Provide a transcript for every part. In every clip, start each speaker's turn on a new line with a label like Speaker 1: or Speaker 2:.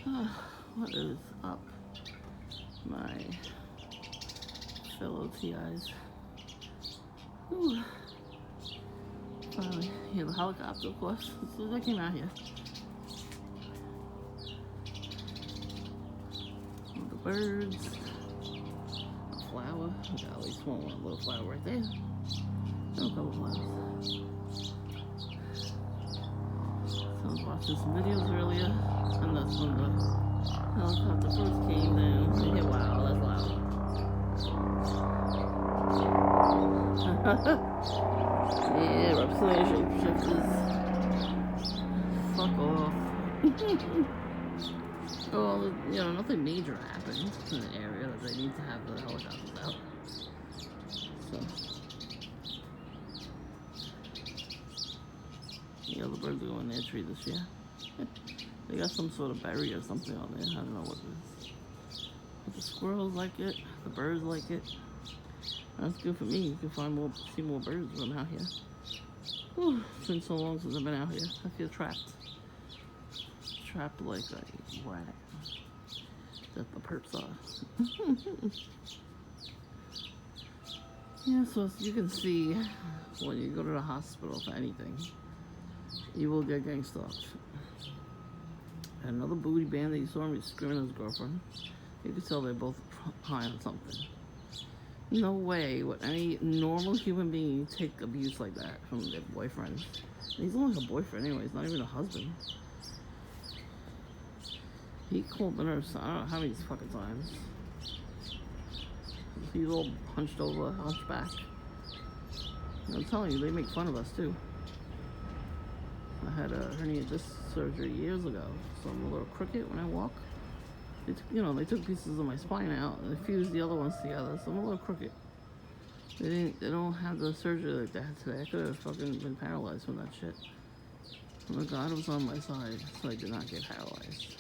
Speaker 1: What is up, my fellow TIs? Ooh. Finally, hear the helicopter, of course, as soon as I came out here. The birds, a flower. We got at least one little flower right there. And a couple flowers. So I was watching some videos earlier, and that's when the helicopter first came down. Yeah, wow, that's loud. Yeah, reptilian shapeshifters. Fuck off. Well, nothing major happened in the area that they need to have the helicopters out. So, the birds are going their tree this year. They got some sort of berry or something on there. I don't know what it is. But the squirrels like it. The birds like it. That's good for me. You can see more birds when I'm out here. Whew, it's been so long since I've been out here. I feel trapped. Trapped like a rat. That the perps are. Yeah, so as you can see, when you go to the hospital for anything, you will get gang stalked. Another booty band that you saw him screaming at his girlfriend. You could tell they're both high on something. No way would any normal human being take abuse like that from their boyfriend. And he's only her boyfriend anyway, he's not even a husband. He called the nurse, I don't know how many fucking times. He's all hunched over, hunchback. I'm telling you, they make fun of us too. I had a hernia disc surgery years ago, so I'm a little crooked when I walk. They took pieces of my spine out and they fused the other ones together, so I'm a little crooked. They don't have the surgery like that today. I could have fucking been paralyzed from that shit. Oh, God was on my side, so I did not get paralyzed.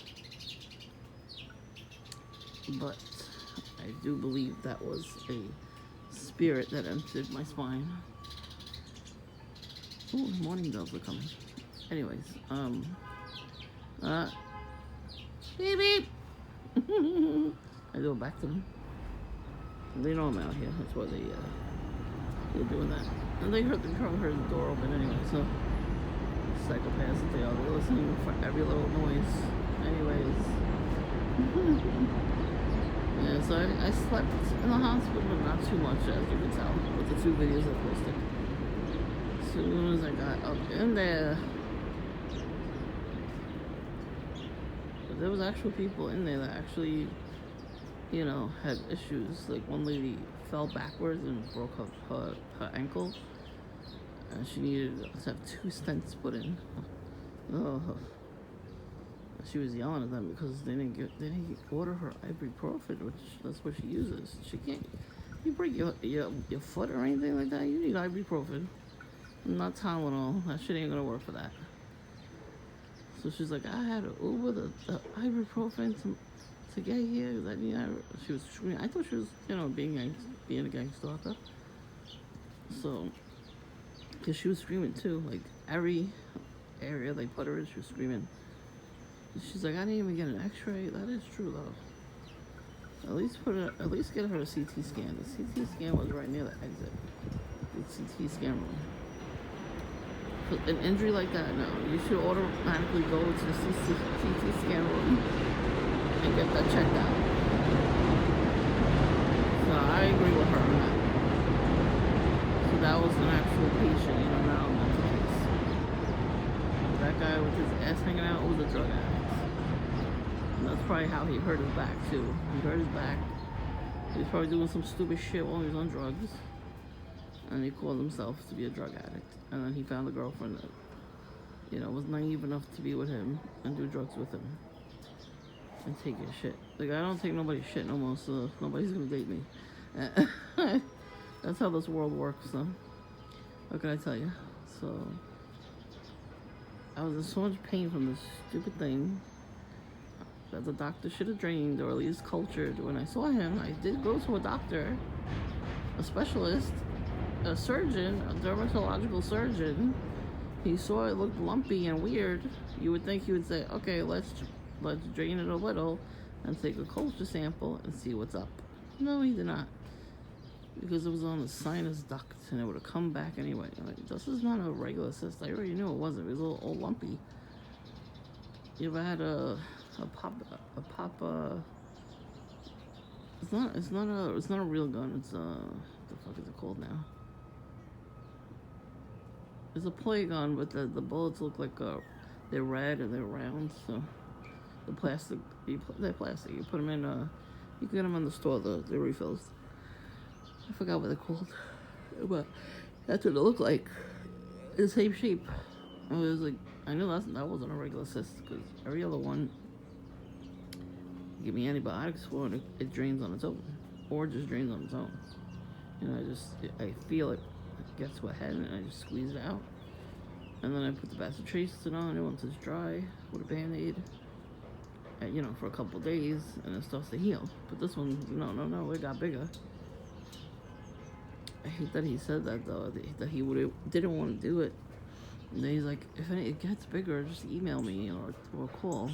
Speaker 1: But I do believe that was a spirit that entered my spine. Oh, the morning doves are coming. Anyways, beep beep. I go back to them. They know I'm out here. That's why they're doing that. And they probably heard the door open anyway. So psychopaths that they are. They're listening for every little noise. Anyways. Yeah, so I slept in the hospital, but not too much, as you can tell, with the 2 videos I posted. As soon as I got up in there, but there was actual people in there that actually, had issues. Like one lady fell backwards and broke her ankle, and she needed to have 2 stents put in. Oh. She was yelling at them because they didn't order her ibuprofen, which that's what she uses. She can't. You break your foot or anything like that, you need ibuprofen, not Tylenol. That shit ain't gonna work for that. So she's like, I had to Uber the ibuprofen to get here. She was screaming. I thought she was, being a gang stalker. So, because she was screaming too, like every area they put her in, she was screaming. She's like, I didn't even get an X-ray. That is true though. At least get her a CT scan. The CT scan was right near the exit. The CT scan room. An injury like that, no. You should automatically go to the CT scan room and get that checked out. So I agree with her on that. So that was an actual patient, not a mental case. That guy with his ass hanging out was a drug addict. And that's probably how he hurt his back too. He hurt his back. He was probably doing some stupid shit while he was on drugs. And he called himself to be a drug addict. And then he found a girlfriend that, was naive enough to be with him and do drugs with him. And take his shit. Like, I don't take nobody's shit no more, so nobody's gonna date me. That's how this world works, so. What can I tell you? So, I was in so much pain from this stupid thing that the doctor should have drained, or at least cultured. When I saw him, I did go to a doctor, a specialist, a surgeon, a dermatological surgeon. He saw it looked lumpy and weird. You would think he would say, okay, let's let's drain it a little and take a culture sample and see what's up. No, he did not. Because it was on the sinus duct and it would have come back anyway. Like, this is not a regular cyst. I already knew it wasn't. It was a little old lumpy. You ever had a pop it's not a real gun. It's what the fuck is it called now? It's a play gun, but the bullets look like they're red and they're round. So the plastic, they're plastic. You put them in you can get them in the store, the refills. I forgot what they're called, but that's what it looked like. The same shape. I was like, I knew that wasn't a regular cyst because every other one give me antibiotics for and it drains on its own, or just drains on its own. You know, I feel it gets to a head and I just squeeze it out, and then I put the bacitracin on it once it's dry with a Band-Aid. You know, for a couple days, and it starts to heal. But this one, no, it got bigger. I hate that he said that though, that he didn't want to do it. And then he's like, if it gets bigger, just email me or call.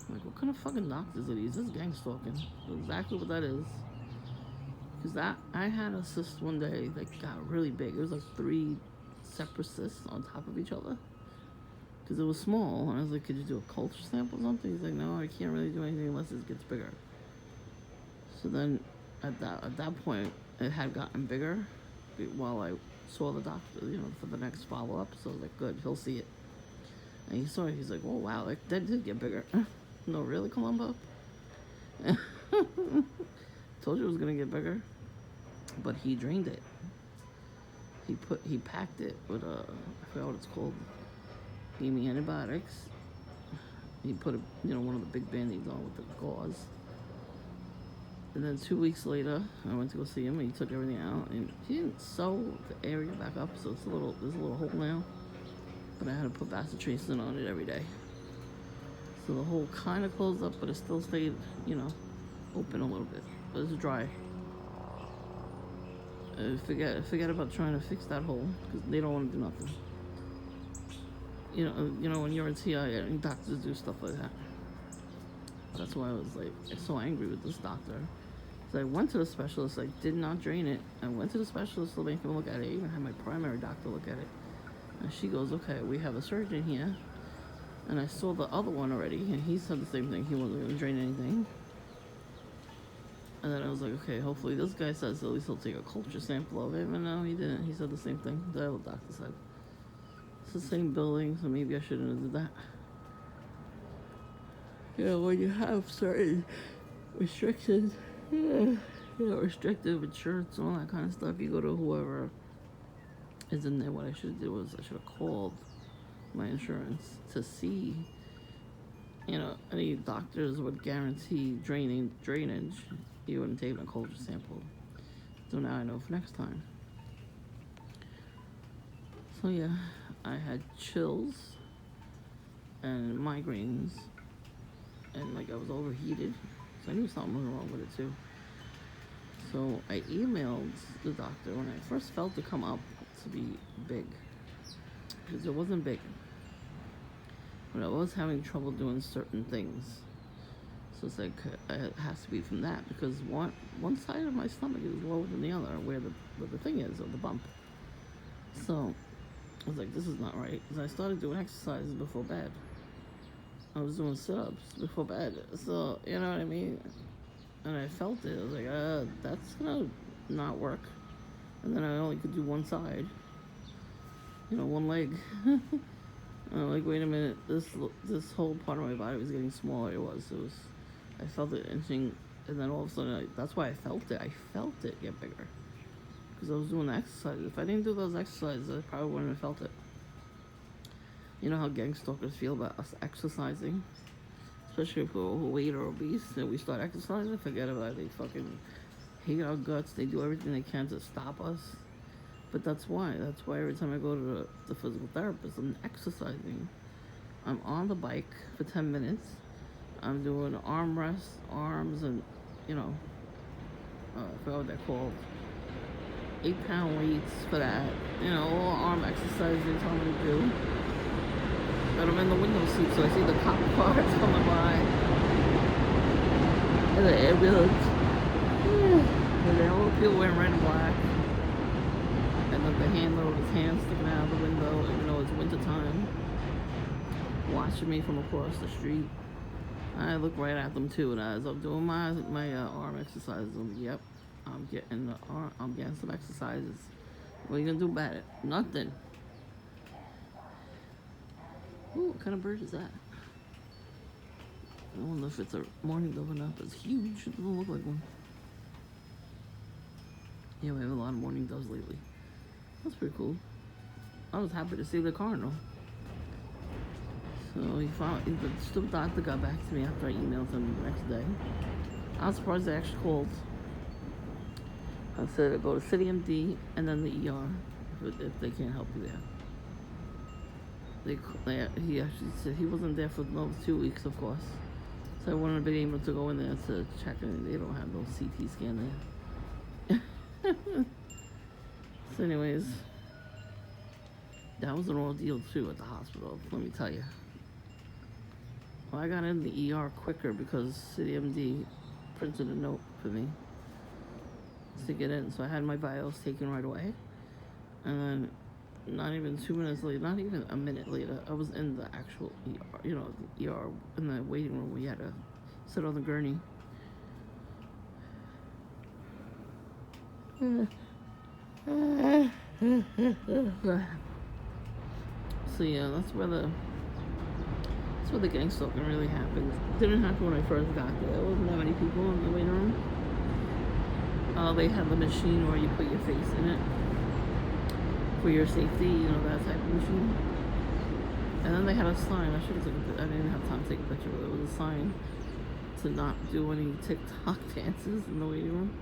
Speaker 1: I'm like, what kind of fucking doctors are these? This is gang stalking. That's exactly what that is. Because I had a cyst one day that got really big. It was like 3 separate cysts on top of each other. Because it was small. And I was like, could you do a culture sample or something? He's like, no, I can't really do anything unless it gets bigger. So then at that point, it had gotten bigger while I saw the doctor, for the next follow-up. So I was like, good, he'll see it. And he saw it. He's like, oh, wow, that did get bigger. No, really, Columbo? Told you it was going to get bigger. But he drained it. He packed it with I forgot what it's called. Gave me antibiotics. He put one of the big Band-Aids on with the gauze. And then 2 weeks later, I went to go see him, and he took everything out, and he didn't sew the area back up, so there's a little hole now. But I had to put bacitracin on it every day. So the hole kind of closed up, but it still stayed, open a little bit. But it's dry. Forget about trying to fix that hole, because they don't want to do nothing. When you're in TI, doctors do stuff like that. That's why I was like so angry with this doctor. So I went to the specialist. I did not drain it. I went to the specialist to make him look at it. I even had my primary doctor look at it. And she goes, okay, we have a surgeon here. And I saw the other one already, and he said the same thing. He wasn't going to drain anything. And then I was like, okay, hopefully this guy says at least he'll take a culture sample of it. But no, he didn't. He said the same thing the other doctor said. It's the same building, so maybe I shouldn't have did that. When you have certain restrictions, restrictive insurance and all that kind of stuff, you go to whoever is in there. What I should have did was I should have called my insurance to see, any doctors would guarantee drainage. You wouldn't take a culture sample. So now I know for next time. So yeah, I had chills and migraines. And I was overheated, so I knew something was wrong with it too. So I emailed the doctor when I first felt it come up to be big, because it wasn't big, but I was having trouble doing certain things. So it's like it has to be from that, because one side of my stomach is lower than the other, where the thing is, or the bump. So I was like, this is not right. So I started doing exercises before bed. I was doing sit-ups before bed, so you know what I mean. And I felt it. I was like, that's gonna not work. And then I only could do one side, one leg. I'm like, wait a minute, this whole part of my body was getting smaller. I felt it inching, and then all of a sudden, that's why I felt it. I felt it get bigger, because I was doing the exercises. If I didn't do those exercises, I probably wouldn't have felt it. You know how gang stalkers feel about us exercising? Especially if we're overweight or obese and we start exercising, forget about it. They fucking hate our guts. They do everything they can to stop us. But that's why. That's why every time I go to the physical therapist, I'm exercising. I'm on the bike for 10 minutes. I'm doing arm rests, arms, and, I forgot what they're called. 8-pound weights for that. All arm exercises they tell me to do. And I'm in the window seat, so I see the cop cars coming by. And the ambulance. And then all the people wearing red and black. And then the handler with his hand sticking out of the window, even though it's winter time, watching me from across the street. I look right at them too, and as I'm doing my arm exercises, yep, I'm getting some exercises. What are you gonna do about it? Nothing. Ooh, what kind of bird is that? I don't know if it's a mourning dove or not, but it's huge. It doesn't look like one. Yeah, we have a lot of mourning doves lately. That's pretty cool. I was happy to see the cardinal. So the stupid doctor got back to me after I emailed him the next day. I was surprised they actually called. I said to go to City MD and then the ER if they can't help you there. He actually said he wasn't there for another 2 weeks, of course. So I wouldn't have been able to go in there to check it. They don't have no CT scan there. So anyways, that was an ordeal too at the hospital, let me tell you. Well, I got in the ER quicker because City MD printed a note for me to get in. So I had my vials taken right away. And then not even 2 minutes later, not even a minute later, I was in the actual ER, the ER in the waiting room where you had to sit on the gurney. So yeah, that's where the gang stalking really happened. It didn't happen when I first got there. There wasn't that many people in the waiting room. They had the machine where you put your face in it for your safety, that type of machine. And then they had a sign. I should have taken a picture. I didn't have time to take a picture, but there was a sign to not do any TikTok dances in the waiting room.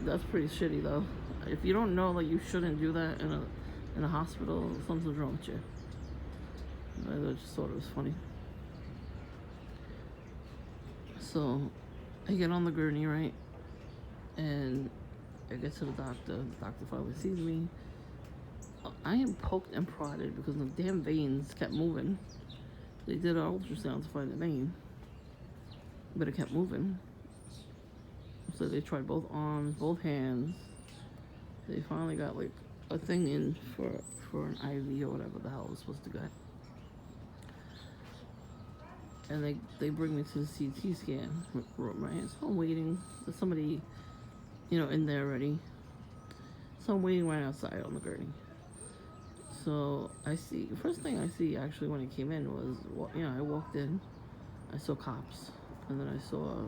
Speaker 1: That's pretty shitty though. If you don't know, you shouldn't do that in a hospital, something's wrong with you. I just thought it was funny. So I get on the gurney, right? And I get to the doctor. The doctor finally sees me. I am poked and prodded because the damn veins kept moving. They did an ultrasound to find the vein, but it kept moving. So they tried both arms, both hands. They finally got a thing in for an IV or whatever the hell it was supposed to get. And they bring me to the CT scan room, right? So I'm waiting. There's somebody, in there already. So I'm waiting right outside on the gurney. So first thing I see actually when I came in was, I walked in, I saw cops, and then I saw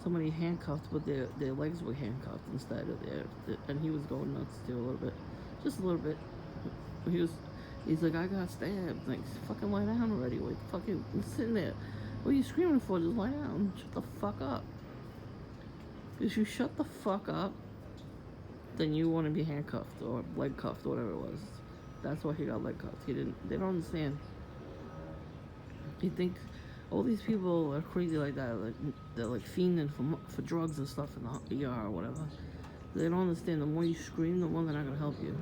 Speaker 1: somebody handcuffed, but their legs were handcuffed instead of and he was going nuts too a little bit, just a little bit. He's like, I got stabbed. Like, fucking lie down already. Like, fucking sitting there. What are you screaming for? Just lie down. Shut the fuck up. Because you shut the fuck up, then you want to be handcuffed or leg cuffed or whatever it was. That's why he got leg cuffed. They don't understand. You think all these people are crazy like that. They're fiending for drugs and stuff in the ER or whatever. They don't understand. The more you scream, the more they're not going to help you.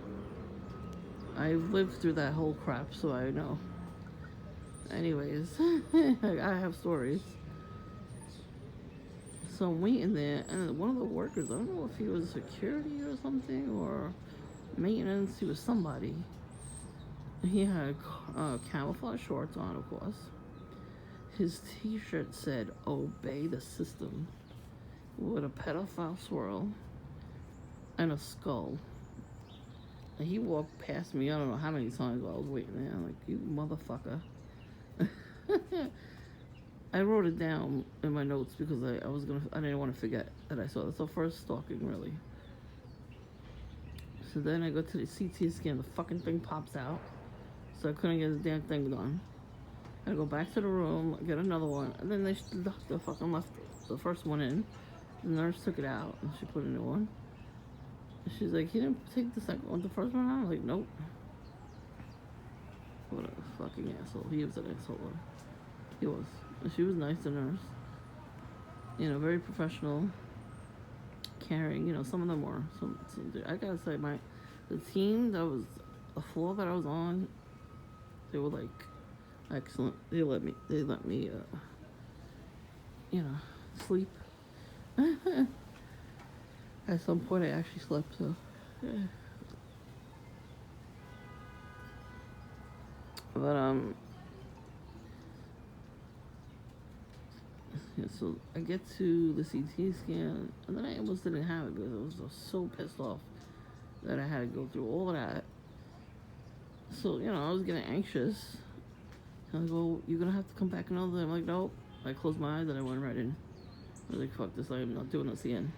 Speaker 1: I've lived through that whole crap, so I know. Anyways, I have stories. So I'm waiting there, and one of the workers, I don't know if he was security or something, or maintenance, he was somebody. He had camouflage shorts on, of course. His t-shirt said, "Obey the system," with a pedophile swirl and a skull. And he walked past me, I don't know how many times while I was waiting there. I'm like, you motherfucker. I wrote it down in my notes because I didn't want to forget that I saw it. That's the first stalking, really. So then I go to the CT scan, the fucking thing pops out. So I couldn't get the damn thing done. I go back to the room, get another one, and then the doctor fucking left the first one in. The nurse took it out, and she put a new one. She's like, he didn't take the second one, the first one out? I'm like, nope. What a fucking asshole. He was an asshole. He was. And she was nice, the nurse. Very professional, caring. Some of them were. I gotta say, the team that was, the floor that I was on, they were excellent. They let me, you know, sleep. At some point, I actually slept. So, yeah. But yeah, so I get to the CT scan, and then I almost didn't have it because I was so pissed off that I had to go through all of that. So, I was getting anxious. And I go, "You're gonna have to come back another day." I'm like, "Nope." I closed my eyes and I went right in. I was like, "Fuck this, I'm not doing this again."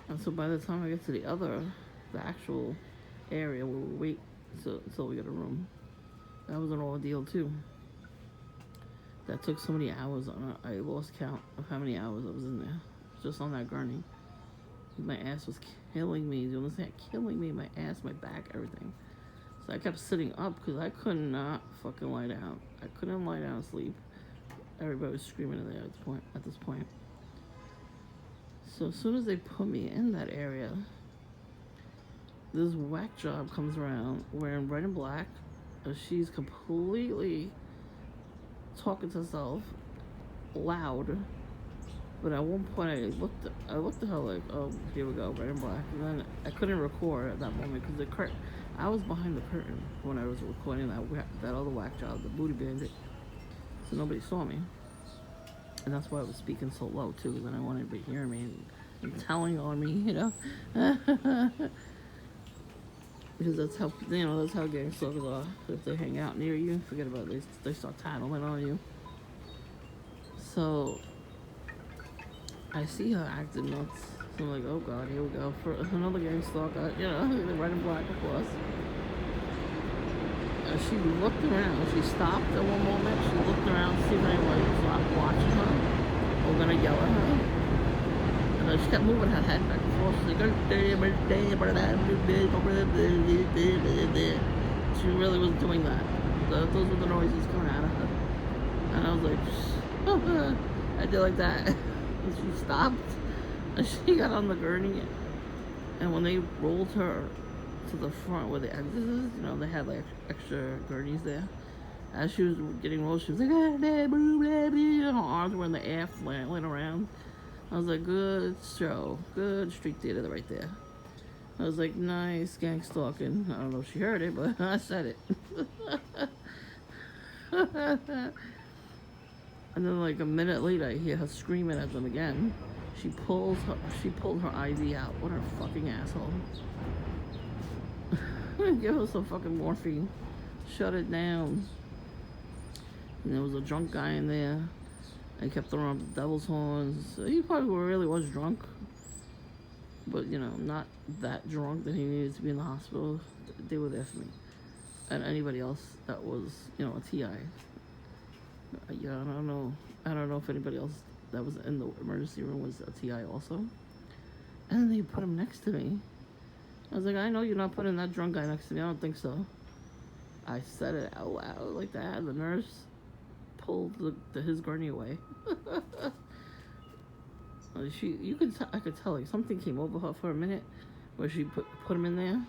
Speaker 1: And so by the time I get to the actual area where we wait until we get a room, that was an ordeal too. That took so many hours on it. I lost count of how many hours I was in there, just on that gurney. My ass was killing me. You understand? Killing me. My ass, my back, everything. So I kept sitting up because I could not fucking lie down. I couldn't lie down and sleep. Everybody was screaming in there at this point. So as soon as they put me in that area, this whack job comes around wearing red and black. She's completely talking to herself loud. But at one point I looked at her like, "Oh, here we go, red and black." And then I couldn't record at that moment because I was behind the curtain when I was recording that other whack job, the booty bandit. So nobody saw me. And that's why I was speaking so low too, because I wanted to hear me and telling on me. Because that's how gang stalkers are. If they hang out near you, forget about it. They start tattling on you. So I see her acting nuts. So I'm like, "Oh God, here we go for another gang stalker." The red and black, of course. And she looked around. She stopped at one moment. She looked around to see if anybody was watching her or gonna yell at her. And then she kept moving her head back and forth. She's like, she really was doing that. Those were the noises coming out of her. And I was like, I did like that. And she stopped. And she got on the gurney. And when they rolled her to the front where the exit is, they had like extra gurneys there. As she was getting rolled, she was like, her arms were in the air flailing around. I was like, good show. Good street theater right there. I was like, nice gang stalking. I don't know if she heard it, but I said it. And then like a minute later, I hear her screaming at them again. She pulled her IV out. What a fucking asshole. Give her some fucking morphine. Shut it down. And there was a drunk guy in there. I kept throwing up the devil's horns. He probably really was drunk. But, not that drunk that he needed to be in the hospital. They were there for me. And anybody else that was, a TI. Yeah, I don't know if anybody else that was in the emergency room was a TI also. And then they put him next to me. I was like, "I know you're not putting that drunk guy next to me. I don't think so." I said it out loud like that. The nurse pulled his gurney away. I could tell like something came over her for a minute, where she put him in there,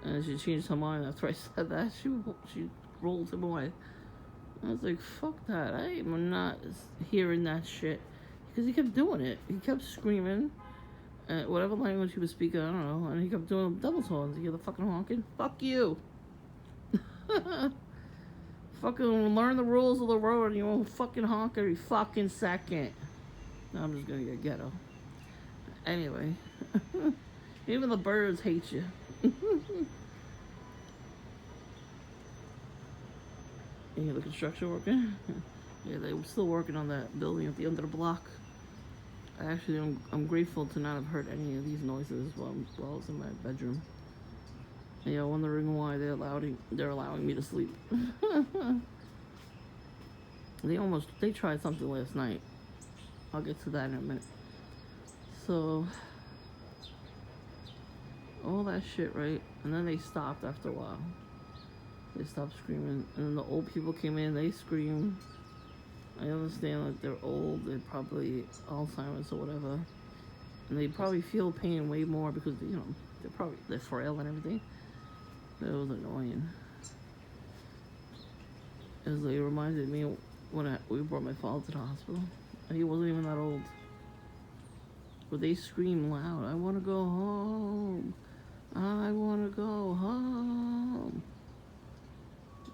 Speaker 1: and she changed her mind after I said that. She rolled him away. I was like, "Fuck that! I am not hearing that shit," because he kept doing it. He kept screaming, whatever language he was speaking, I don't know, and he kept doing double tones. You hear the fucking honking? Fuck you! Fucking learn the rules of the road, and you won't fucking honk every fucking second. Now I'm just gonna get ghetto. Anyway, even the birds hate you. You hear the construction working? Yeah, they were still working on that building at the end of the block. I'm grateful to not have heard any of these noises while I was in my bedroom. Yeah, wondering why they're allowing me to sleep. They tried something last night. I'll get to that in a minute. So all that shit, right? And then they stopped after a while. They stopped screaming, and then the old people came in. They screamed. I understand that they're old. They're probably Alzheimer's or whatever, and they probably feel pain way more because they're frail and everything. It was annoying. It reminded me when we brought my father to the hospital. And he wasn't even that old. But they scream loud, I want to go home. I want to go home.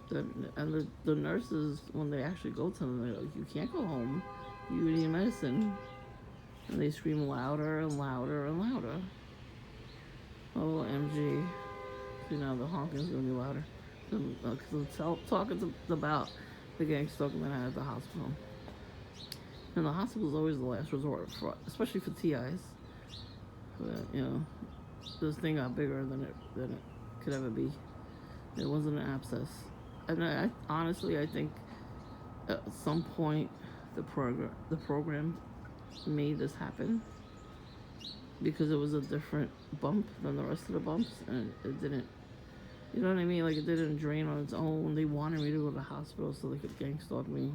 Speaker 1: The nurses, when they actually go to them, they're like, you can't go home. You need medicine. And they scream louder and louder and louder. Oh, MG. See, now the honking's going to be louder. Because I'm talking about the gang stalking that I had at the hospital. And the hospital is always the last resort, especially for TIs. But, this thing got bigger than it could ever be. It wasn't an abscess. And honestly, I think at some point the program made this happen because it was a different bump than the rest of the bumps, and it didn't. You know what I mean? Like, it didn't drain on its own. They wanted me to go to the hospital so they could gang stalk me.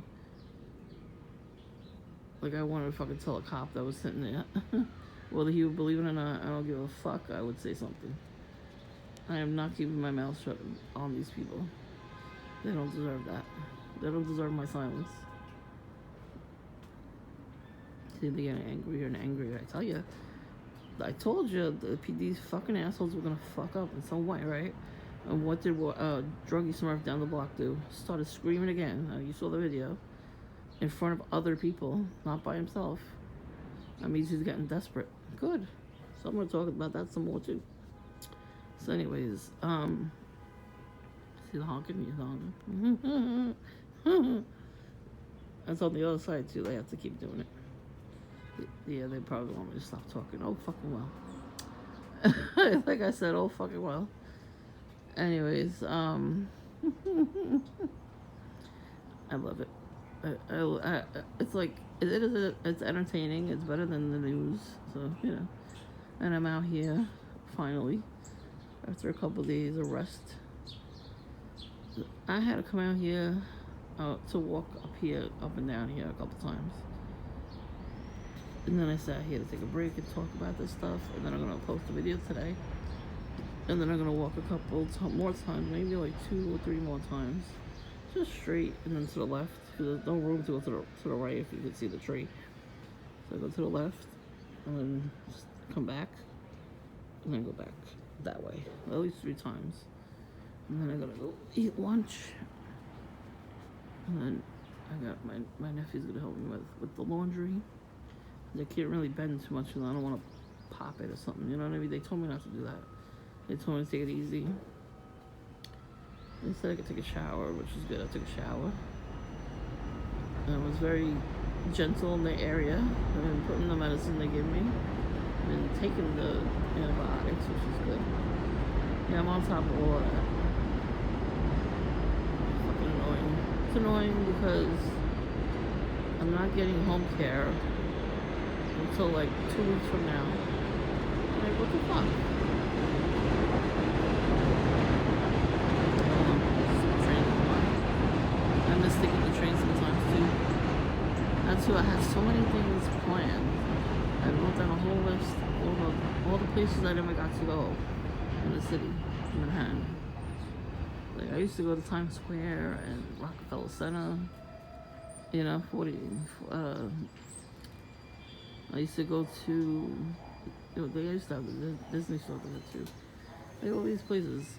Speaker 1: Like, I wanted to fucking tell a cop that was sitting there. Whether he would believe it or not, I don't give a fuck. I would say something. I am not keeping my mouth shut on these people. They don't deserve that. They don't deserve my silence. See, they get angrier and angrier. I tell you, I told you these fucking assholes were gonna fuck up in some way, right? And what did Druggy Smurf down the block do? Started screaming again. You saw the video. In front of other people, not by himself. That means he's getting desperate. Good. So I'm gonna talk about that some more too. So anyways, see the honking? He's honking. That's on the other side too. They have to keep doing it. Yeah, they probably want me to stop talking. Oh, fucking well. Like I said, oh, fucking well. Anyways, I love it. It's like, it's entertaining. It's better than the news. So, And I'm out here, finally, after a couple of days of rest. I had to come out here to walk up and down here a couple times. And then I sat here to take a break and talk about this stuff. And then I'm going to post a video today. And then I'm going to walk a couple more times, maybe like 2 or 3 more times. Just straight and then to the left. Because there's no room to go to the right if you can see the tree. So I go to the left and then just come back. And then go back that way. At least 3 times. And then I gotta go eat lunch. And then I got my nephew's gonna help me with the laundry. They can't really bend too much because I don't want to pop it or something. You know what I mean? They told me not to do that. They told me to take it easy. They said I could take a shower, which is good. I took a shower. And it was very gentle in the area. I've been putting the medicine they give me. I've been taking the antibiotics, which is good. Yeah, I'm on top of all of that. Fucking annoying. It's annoying because I'm not getting home care until like 2 weeks from now. Like, what the fuck? I miss taking the train sometimes too. That's who I had so many things planned. I wrote down a whole list of all the places I never got to go in the city, in Manhattan. Like, I used to go to Times Square and Rockefeller Center. 40. I used to go to. They used to have the Disney store there too. Like all these places.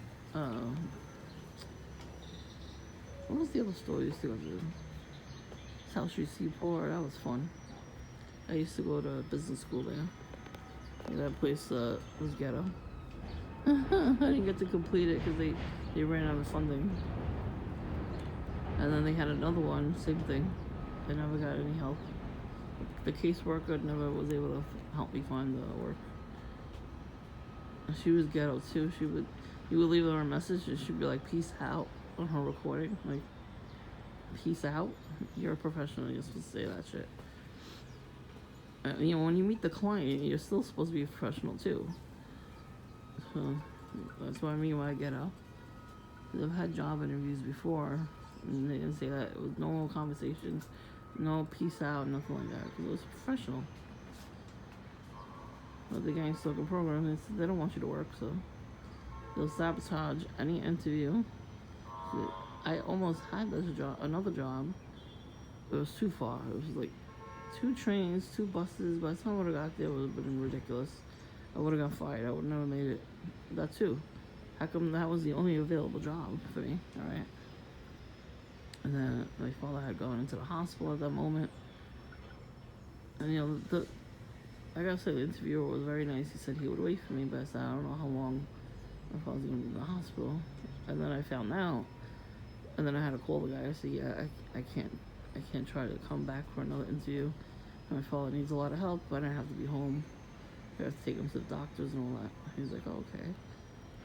Speaker 1: What was the other store I used to go to? South Street Seaport. That was fun. I used to go to business school there. That place was ghetto. I didn't get to complete it because they ran out of funding. And then they had another one, same thing. I never got any help. The caseworker never was able to help me find the work. And she was ghetto too. You would leave her a message and she'd be like, peace out on her recording. Like, peace out? You're a professional, you're supposed to say that shit. When you meet the client, you're still supposed to be a professional too. So that's what I mean by ghetto. I've had job interviews before, and they didn't say that. It was normal conversation, no peace out, nothing like that, because it was professional. But the gang stalking program, they don't want you to work, so they'll sabotage any interview. I almost had this job, another job. It was too far. It was like 2 trains, 2 buses. By the time I would have got there, it would have been ridiculous. I would have got fired. I would have never made it. That too. How come that was the only available job for me? All right. And then my father had gone into the hospital at that moment. And I gotta say, the interviewer was very nice. He said he would wait for me, but I said I don't know how long if I was gonna be in the hospital. And then I found out. And then I had to call the guy. I said, yeah, I can't try to come back for another interview. My father needs a lot of help, but I have to be home. I have to take him to the doctors and all that. He was like, oh, okay.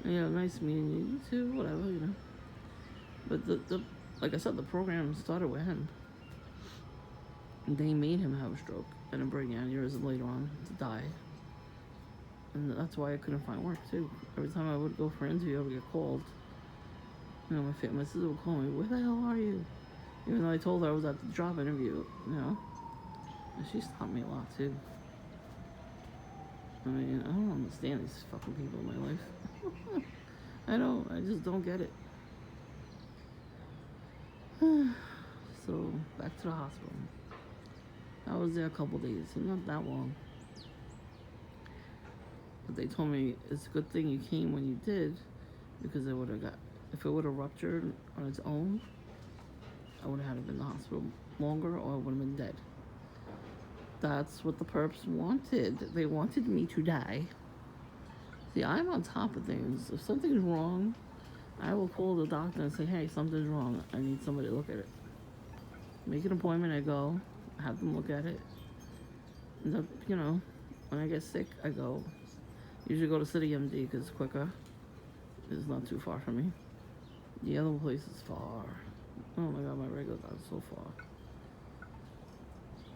Speaker 1: And, nice meeting you too, whatever. But the like I said, the program started with him. They made him have a stroke and a brain aneurysm later on to die. And that's why I couldn't find work too. Every time I would go for an interview, I would get called. My sister would call me, where the hell are you? Even though I told her I was at the job interview, And she stopped me a lot too. I don't understand these fucking people in my life. I just don't get it. So, back to the hospital. I was there a couple days, not that long. But they told me it's a good thing you came when you did, because if it would have ruptured on its own, I would have had to been in the hospital longer, or I would have been dead. That's what the perps wanted. They wanted me to die. See, I'm on top of things. If something's wrong, I will call the doctor and say, hey, something's wrong. I need somebody to look at it. Make an appointment, I go, have them look at it. And when I get sick, I go. Usually go to City MD because it's quicker. It's not too far from me. The other place is far. Oh my god, my regular doctor's so far.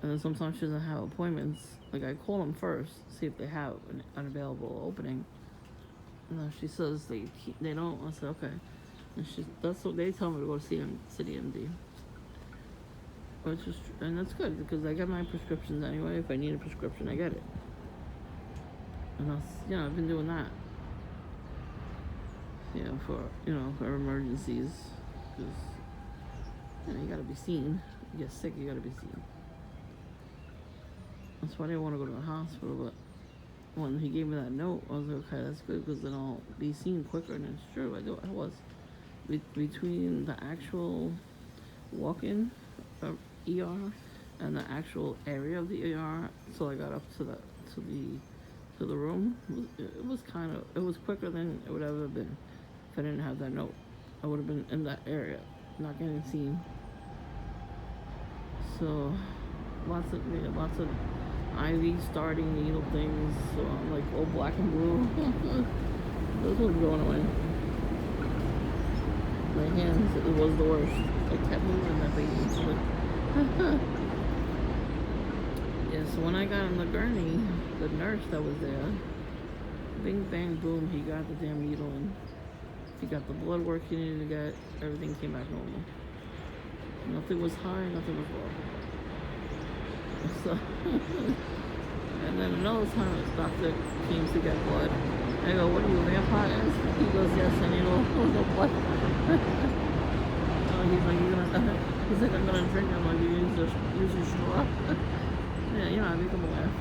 Speaker 1: And then sometimes she doesn't have appointments. Like, I call them first, see if they have an unavailable opening. And then she says they don't. I said, okay. And that's what they tell me to go to City MD. And that's good, because I get my prescriptions anyway. If I need a prescription, I get it. And I've been doing that. For emergencies. Because, you gotta be seen. You get sick, you gotta be seen. That's why I didn't want to go to the hospital, but when he gave me that note, I was like, okay, that's good, because then I'll be seen quicker, and it's true, I was. Between the actual walk-in ER and the actual area of the ER, so I got up to the room, it was quicker than it would ever have been if I didn't have that note. I would have been in that area, not getting seen. So lots of IV starting needle things, so I'm like all black and blue. Those ones going away. My hands, it was the worst. I kept moving that baby. Yeah, so when I got on the gurney, the nurse that was there, bing bang boom, he got the damn needle in. He got the blood work he needed to get. Everything came back normal. Nothing was high, nothing was low. So, and then another time his doctor came to get blood. I go, what are you, vampires? He goes, yes, I need a little blood. He's like, I'm gonna drink. I'm like, you use your straw. Yeah, I make him laugh.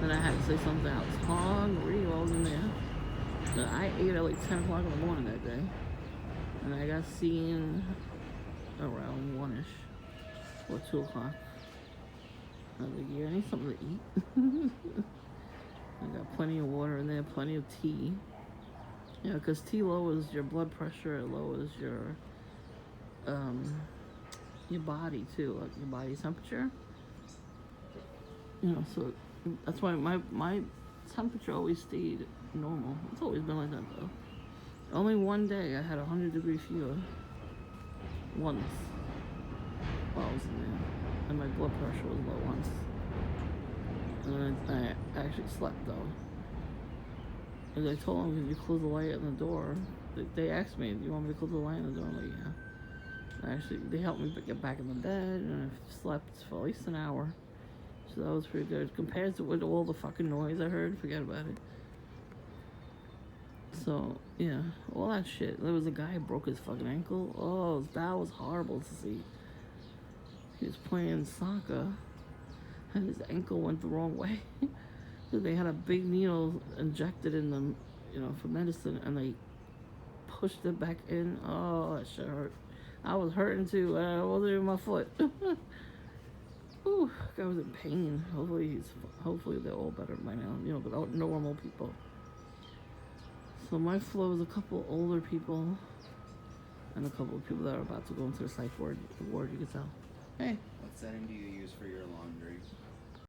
Speaker 1: Then I had to say something. I was hungry while I was in there. And I ate at like 10 o'clock in the morning that day. And I got seen around 1-ish. Or 2 o'clock. I was like, yeah, I need something to eat. I got plenty of water in there, plenty of tea. Because tea lowers your blood pressure, it lowers your body too, like your body temperature. So that's why my temperature always stayed normal. It's always been like that though. Only one day I had 100-degree fever. Once. While I was in there. And my blood pressure was low once. And then I actually slept though. And I told them, can you close the light on the door? They asked me, do you want me to close the light on the door? I'm like, yeah. Actually, they helped me get back in the bed, and I slept for at least an hour. So that was pretty good. Compared to with all the fucking noise I heard, forget about it. So yeah, all that shit. There was a guy who broke his fucking ankle. Oh, that was horrible to see. He was playing soccer, and his ankle went the wrong way. So they had a big needle injected in them, for medicine, and they pushed it back in. Oh, that shit hurt. I was hurting too. It wasn't even my foot. Ooh, I was in pain. Hopefully they're all better by now. The normal people. So my flow is a couple older people and a couple of people that are about to go into the psych ward. You can tell. Hey.
Speaker 2: What setting do you use for your laundry?